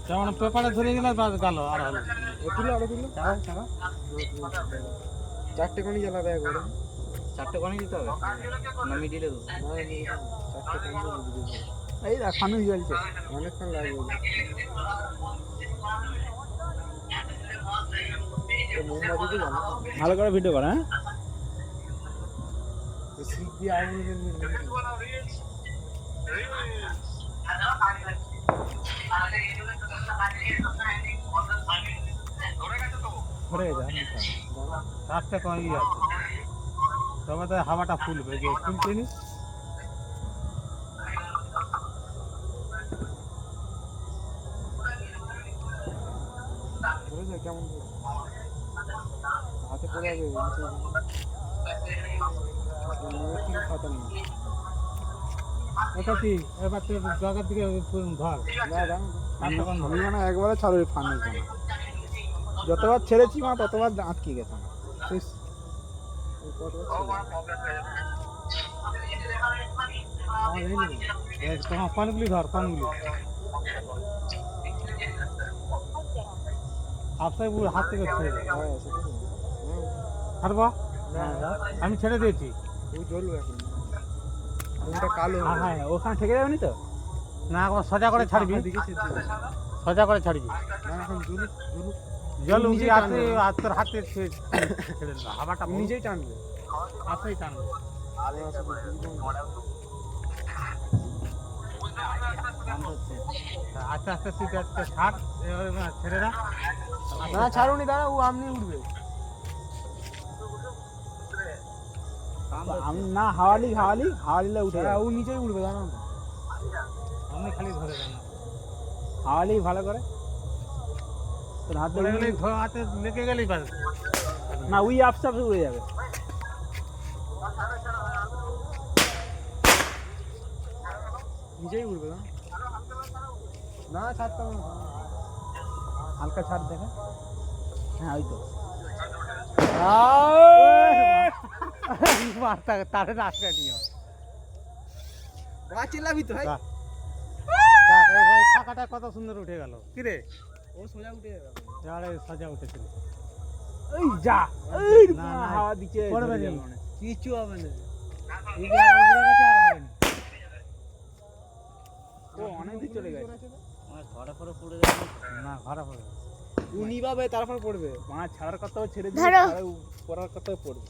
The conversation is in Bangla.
যেমন পেপারে ধরে গেলে গেল আর হলো চারটে কোনি জ্বালাবে একবারে। চারটে কোনি দিতে হবে না মিডিলে দেবো? চারটে কোনি দিতে এই দেখ ফানুস জ্বলছে। অনেকক্ষণ লাগবে। মোমবাতিতে জানো ভালো করে ভিডিও কর। হ্যাঁ শিখ দিয়ে আগুন ধরে গেছে চারটে কমে যাচ্ছে তবে তো হাওয়াটা ফুলবে যে ফুলছে নি কেমন হাতে পড়ে যাবে খাতাম না। এটা কি এবার তোর জগার দিকে ধর আমি মানে একবারে ছাড়ো ফানুস যতবার ছেড়েছি মা ততবার আটকে গেছে তোমার পানগুলি ধর পানগুলি আপসাই পুরো হাত থেকে ছেড়ে দেয় ছাড়বা আমি ছেড়ে দিয়েছি ওই জ্বলবে এখন কোনটা কালো হ্যাঁ ওখানে ঠেকে যাবে নি তো? না একবার সোজা করে ছাড়বি সোজা করে ছাড়বি না এখন জ্বলুক জ্বলুক জল নিজেই উঠে আসে টানবে। আর তোর হাতে ছেড়ে দিল হাওয়াটা নিজেই টানবে। আপসাই টানবে আস্তে আস্তে তুই ছাড় এবারে ছেড়ে না না ছাড়ুনি দাঁড়া ও আমনি উঠবে। আমি না হাওয়ালিলে উঠে ও নিজেই উঠবে জানো না। আমি খালি ধরে দেন হাওয়ালি ভালো করে তোর হাত ধরে গেলে হাতে লেগে গেলেই পারে না ওই আপসাপ উড়ে যাবে। নিজেই উঠবে না না ছাড়তাম না। হালকা ছাড় দেখা। হ্যাঁ ওই তো তারে রাস্তা নিয়ে চিল্লাবি তো ভাই। ফাঁকাটা কত সুন্দর উঠে গেল কি রে ও সোজা উঠে যাবে। আরে সাজা উঠেছিল এই যা এই না, না, হাওয়া দিচ্ছে পড়বে ধরে নি। যাবে মনে হয়। কিচ্ছু হবে না। এই যে আমার ঘুরে গেছে আর হয়নি। ও অনেক দূর চলে গেছে। ঘরে পরে পড়ে যাবে না ঘরে পড়বে ও নিবাবে তারপর পড়বে। মাছ ছাড়ার কথা ছেড়ে ধরো। দিয়ে পড়ার কথা পড়বে।